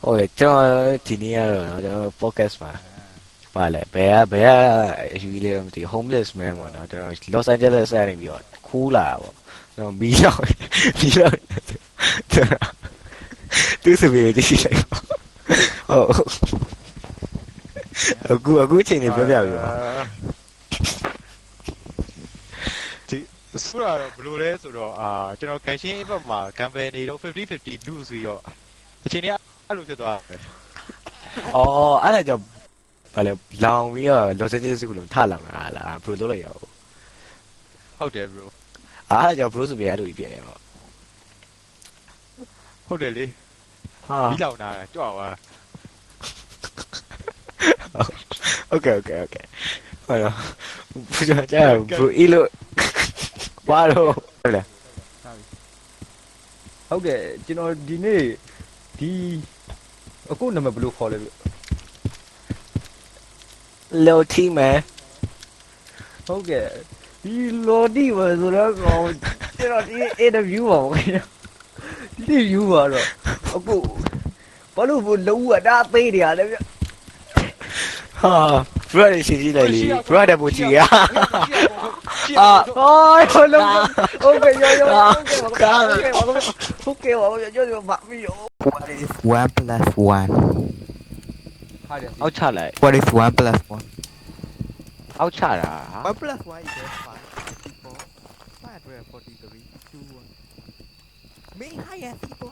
ဟုတ်ကဲ့ကျွန်တော်ဒီနေ့ကတော့ကျွန်တော် podcast မှာပါလဲဘယ်ကအယူလေးတော့မသိ homeless man ပေါ့နော်ကျွန်တော် Los Angeles ကနေပြီးတော့ခိုးလာတာပေါ့ကျွန်တော်မီးလောက်သူစပီတရှိလိုက်ဟုတ်အခုအချိန်နေပြောပြပြီပါဒီဆူရာတော့ဘယ်လိုလဲဆိုတော့ကျွန်တော်ကန်ရှင်းအဘက်မှာ company တော့50-50 lose ပြီးတော့အချိန်ကြီးအဲ့လိုဖြစ်သွားတယ်အော်အဲ့ဒါကြောင့်ဘာလဲလောင်ပြီးတော့ Los Angeles ကိုလုံးထလာမှာလားဘယ်လိုလုပ်လိုက်ရအောင်ဟုတ်တယ် bro အဲ့ဒါကြောင့် bro ဆိုပြီးအဲ့လိုပြရတယ်ပေါ့ဟုတ်တယ်လေဟာပြီးလောက်နာကြွားသွားโอเคဟုတ်တော့ဘုရားကြာဘယ်လိုဘာလို့လဲဟုတ်တယ်ကျွန်တော်ဒီနေ့ဒီအခုနာမည်ဘယ်လိုခေါ်လဲ Loti man ဟုတ်ကဲ့ဒီ Loti ပါဆိုတော့ကျွန်တော်ဒီ interview ပါဘောခင်ဗျာဒီ view ပါတော့အခုဘာလို့ဘလုံးဝဒါသေးတယ်လဲဗျ ဟာ brother ရှင်းကြည့်လိုက်လေ brother ပိုကြည့်ရဟိုလုံးဟုတ်ကဲ့ရောဟုတ်ကဲ့ပါဗျာကျွန်တော်ဗာမီရော What is 1 plus 1? အောက်ချလိုက် What is 1 plus 1? အောက်ချတာ 1 plus 1 equals 5, 543, 2, 1. Me high as people.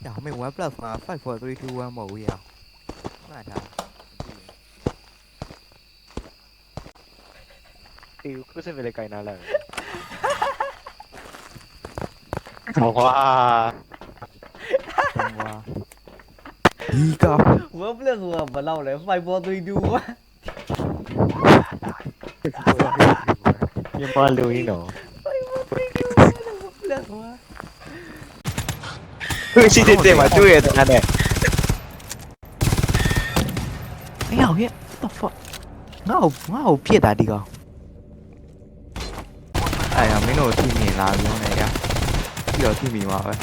อย่าไม่1 plus 5, 5, 4, 3, 2, 1 màu gì à? Mà thằng ဒီခုစင်လေးကိုင်းလာလိုက်ဟောကွာ ဒီက1 plus ကဘယ်လောက်လဲ5 4 3 2 1မြန်မာလူရင်းတော့သူရှိတဲ့မှာတွေ့ရတဲ့နဲ့ 哎呀，what the fuck？ငါ့ကိုပြစ်တာဒီကောင်哎呀，မင်းတို့ထိမြင်လာပြောနေရပြီးတော့ထိမိမှာပဲ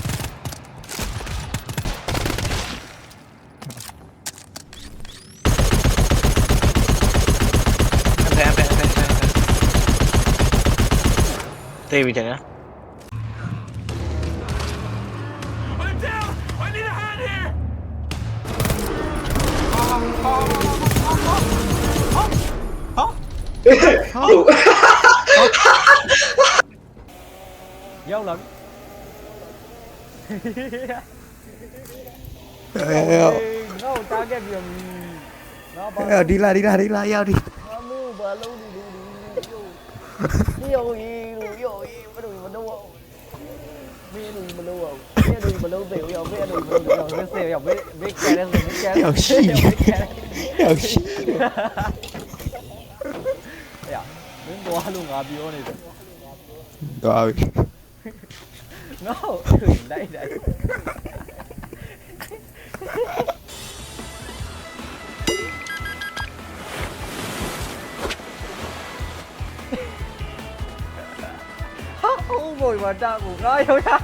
တေးပြီတဲ့နော်ရောက်လာပြီငါ့ကိုတားခဲ့ပြီငါဘာ ဒီလာရောက်ဒီငါမို့ဘာလုံးနေလို့ယောဘယ်လိုမလုပ်အောင်မင်းတို့မလုပ်အောင်မင်းတို့မလုပ်သေးဘူးယောဘယ်လိုမလုပ်အောင်ဆက်ဆက်ယောဘယ်ကဲလဲရောက်ရှိရမင်းတော့လို့ငါပြောနေတယ် သွားပြီ ငါ့ကိုလိုက်ဟုတ်ဘိုးမတားကိုငါရောက်ရဟ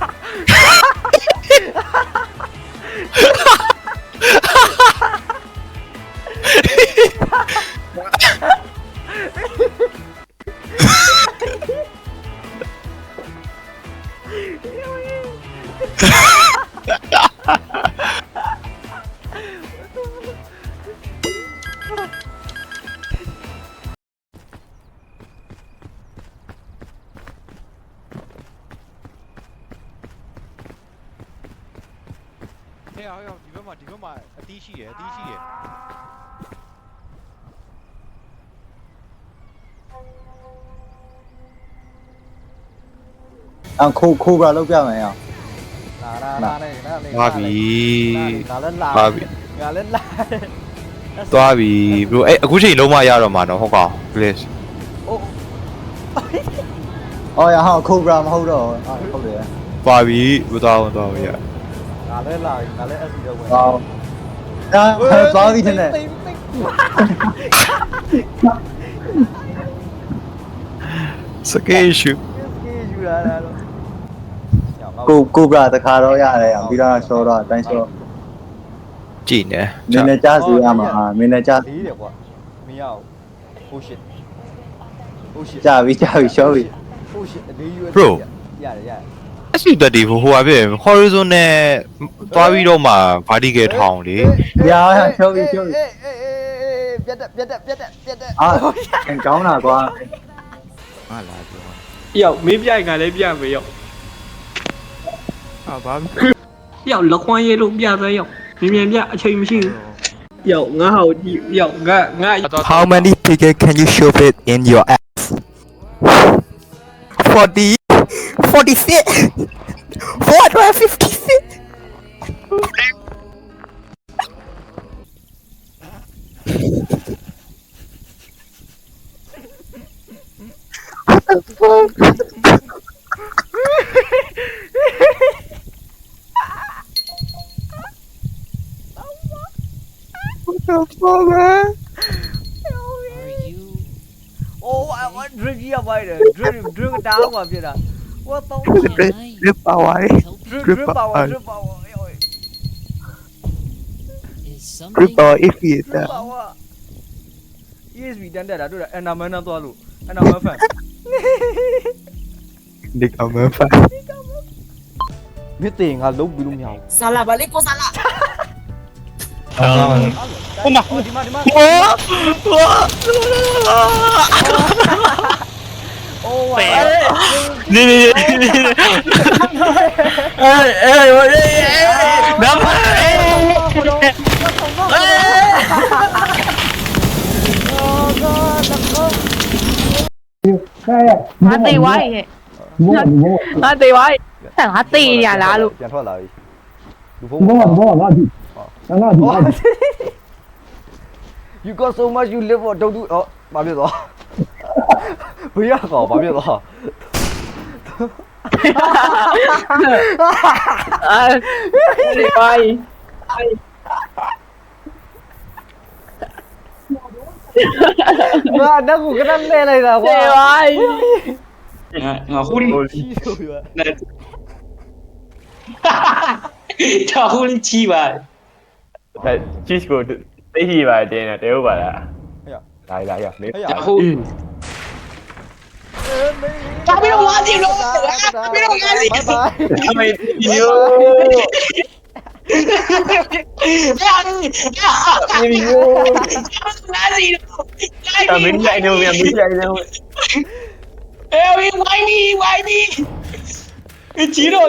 ဲ့ဒီဘက်မှာအတီးရှိတယ်ခိုးပါလောက်ပြမယ်အောင်လာနေသွားပြီ ငါလည်းလာသွားပြီ bro အခုချိန်လုံးမရတော့မှာနော်ဟုတ်ကောင် please အော်ရဟောခိုးပါမဟုတ်တော့ဟုတ်တယ်သွားပြီမသွားဘူးရငါလည်းလာငါလည်း SC တော့ဝင်ဟောသွားပြီတဲ့ စကေးရှူ ကေယူလာတာတော့ ကိုဘရာတခါတော့ရတယ်အောင်ပြီးတော့ရှော့တော့အတိုင်းရှော့ ကြည့်နေ မင်းနဲ့ကြားစီရမှာမင်းနဲ့ကြား လေးတယ်ကွာမရဘူး oh shit oh shit ကြားပြီးရှော့ပြီး oh shit အလေးယူရတယ် အစီတက်ဒီဟိုဟာပြ horizon နဲ့သွားပြီးတော့မှ vertical ထောင်လေ ရာရှော့ပြီးပြတ်တက် အာကောင်းတာကွာ ဟာလာပြော ရောက်မင်းပြိုင်ကလည်းပြမယ်ရောက် ဟာဘာ ရောက်လက်ခွန်းရေးလို့ပြပဲရောက်မြန်ပြအချိန်မရှိဘူးရောက်ငါဟောကြည့်ရောက်ငါ How many figure can you show it in your ass? 40, 46, 456. What the fuck? What the fuck, man? oh I want drink ရပါတယ် drink တားကွာပြတာ what the Drip power. drip power Drip power if you that. power ESP တန်းတက်တာတွေ့လားအန်နာမန်နာသွားလို့အန်နာမန်ဖန် Nick Amerfa. မြစ်တင်ငါလုံးပြီးလို့မရဘူး Sala, balik ko sala. ဟိုမှာဒီမှာโอ้ว နေနေနမ ငါတေဝိုင်းရဲ့ငါတေဝိုင်းငါတေရလားလို့ ပြန်ထွက်လာပြီလူဖုန်းငါ You got so much you live for don't do ဟောဘာဖြစ်သွားဘေးရကောင်ဘာဖြစ်သွား တေဝိုင်း ငါတော့ကနလဲလိုက်တာကွာ တေဝိုင်း ငါဟိုလီ ရှိလို့ရ တာဟိုလီချီပါ cheese ကိုသိရှိပါတင်းတယ်တဲဟုတ်ပါလားလာလေ တာဟို ဘာဖြစ်လို့ငါစီလို့ဘာဖြစ်လို့ငါစီ အမေဒီယိုအမေလိုက်နေမယ်မလိုက်နေမယ် အေးဝိုင်းမီချီတော့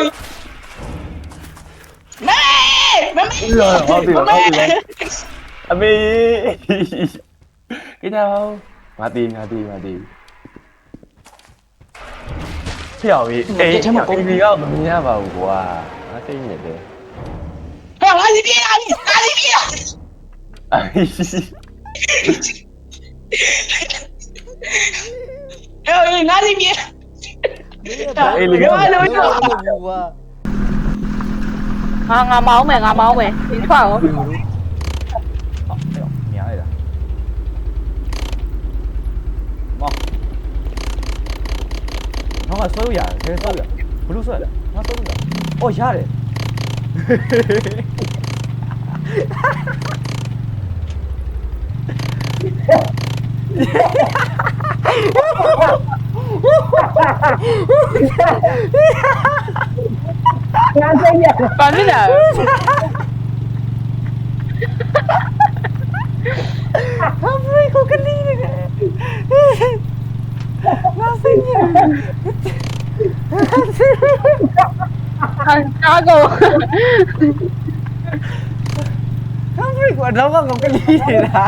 မဲမမေ ဟုတ်ပြီအမေကိတောငါတီးဖျော်ပြီအေးဒီကမမြင်ရပါဘူးကွာငါသိနေတယ် ဟာငါစီပြေးလာပြီငါစီပြေးလာအေးငါစီပြေး အေးလေက ကွာ ငါမောင်းမယ်ဒီထွက်ရော မြားရတာမောင်ငါဆောက်ရတယ်ဆောက်ရဘလူးဆောက်ရငါဆောက်ရအော်ရတယ် ဘာဖြစ်လဲ ဟာဘရီကိုကလေးနေငါစိတ်ညစ် ကာကို ဟာဘရီကတော့ကလေးနေတာ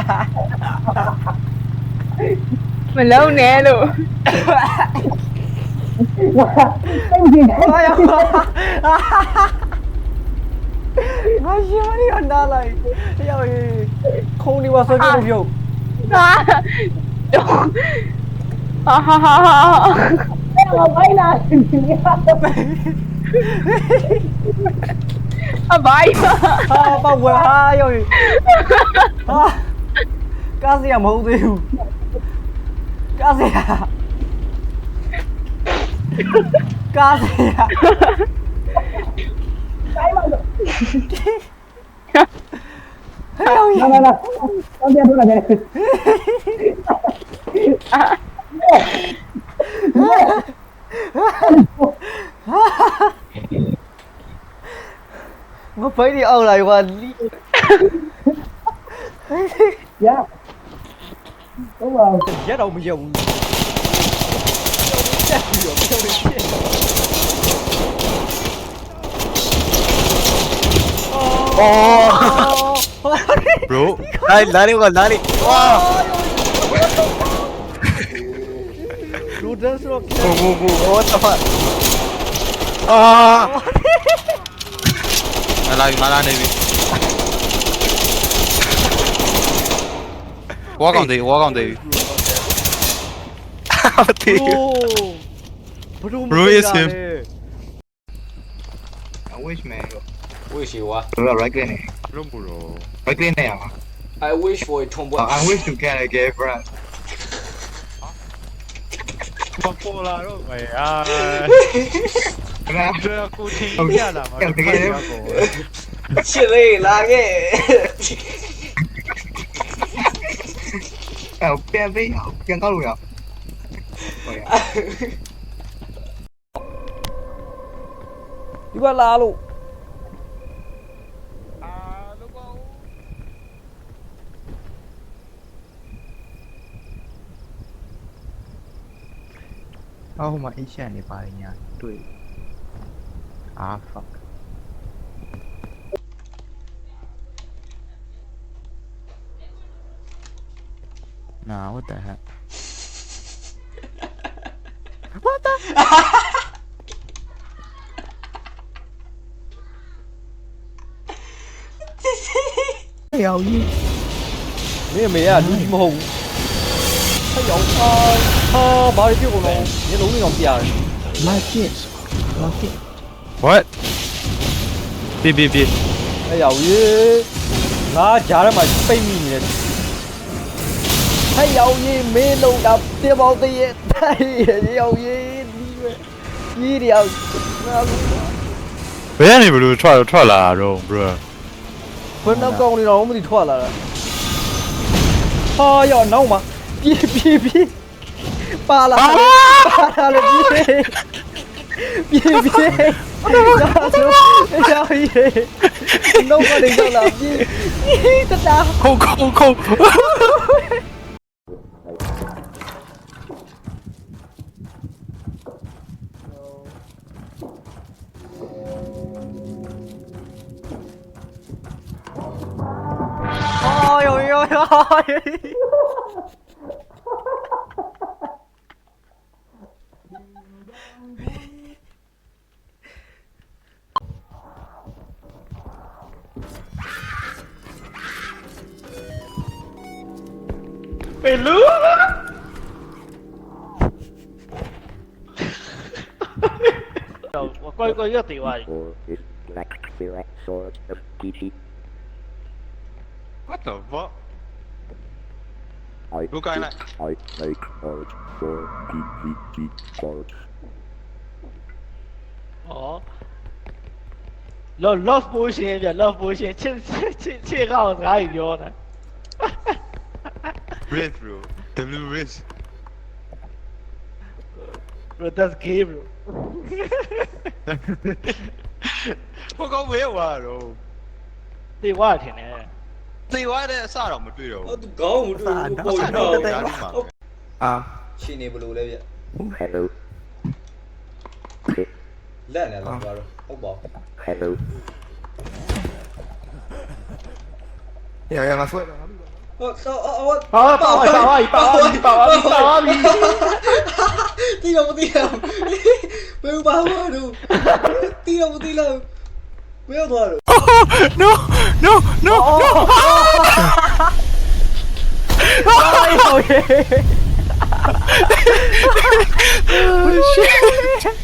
မလုံးနဲ့လို့ ဘာရငါရှင်မရီအနားလိုက်ရောက်ရေခုံးနေပါဆိုကြလို့ပြုတ် ဟာဘိုင်လာအဘိုင် ဟာပေါ့ဝါဟာရောက်ရေဟာကားစရာမဟုတ်သေးဘူးကားစရာ ကားစီရဟဲ့ရောလာလာတောင်းပြထိုးလာတယ်ငါဖိုင်ဒီအောက်လာရွာလီရတော့ပါရတော့မရဘူးတက်ပြီးတော့ပြောနေတယ်bro လာနေကလာနေဝါ လူဒန်စရော what the fuck မလာနေပြီဝါကောင်သေးပြီ မသိဘူး Bro is him. I wish man. Wish you what? Bro, right click này. လုံးဘူးတော့ Right click này à? I wish for a tomboy. I wish to get a girlfriend. မပေါ်လာတော့မယ်အာ Nè. ဒါကိုချင်းပြလာမှာ Shit, hey, like it. Bên với chân có luôn rồi. Ôi. ဒီဘက်လာလို့ အော်ဟိုမှာအေးရှန်နေပါညာတွေ့အာ fuck နာ what the heckယောက်ကြီးမင်းအမေကလူကြီးမဟုတ်ဘူးဟဲ့ယောက်ဘာလို့ပြုတ်ကုန်လဲညလုံးလေးတော့ပြရတယ် like it like it what ပြပြပြ ဟဲ့ယောက်ကြီးငါကြားထဲမှာပိတ်မိနေတယ်ဟဲ့ယောက်ကြီးမင်းလုံးတာတင်ပေါင်းသေးရဲ့ဟဲ့ယောက်ကြီးဒီပဲကြီးတယောက်ငါ ဘယ်ကနေဘလို့ထွက်လာတော့ bro ဘယ်နောက်ကောင်းနေတော့မသိထွက်လာတာဟာရောနောက်မှာပြေးပါလာလေပြေးဒါဆိုရောက်ရေးနောက်ကနေရောက်လာပြေးတတာ ခုတ်เป็นลูก coi cái tiểu này what the fuck လူကိုင်းလိုက် 哦，love potion ပြ love potion ချစ်ကောင်းစကားကြီးပြောတာ Riz bro W Riz bro that's gay bro ဟိုကောင်ဝဲဝါတော့ တေဝါထင်တယ် သေသွားတဲ့အစတော့မတွေ့တော့ဘူး သူကောင်းမတွေ့ဘူးပေါ်ရတော့ အာ ရှင်နေဘလို့လဲဗျ hello လက်နေလားဘာလို့ဟုတ်ပါ hello ရငါဆွဲ ဟုတ်တော့အော် ဟာပါဝါတီတော့မတီတော့ဘယ်ဘာမှတော့တီတော့မတီလို့ဘယ်တော့တော့ no ဟို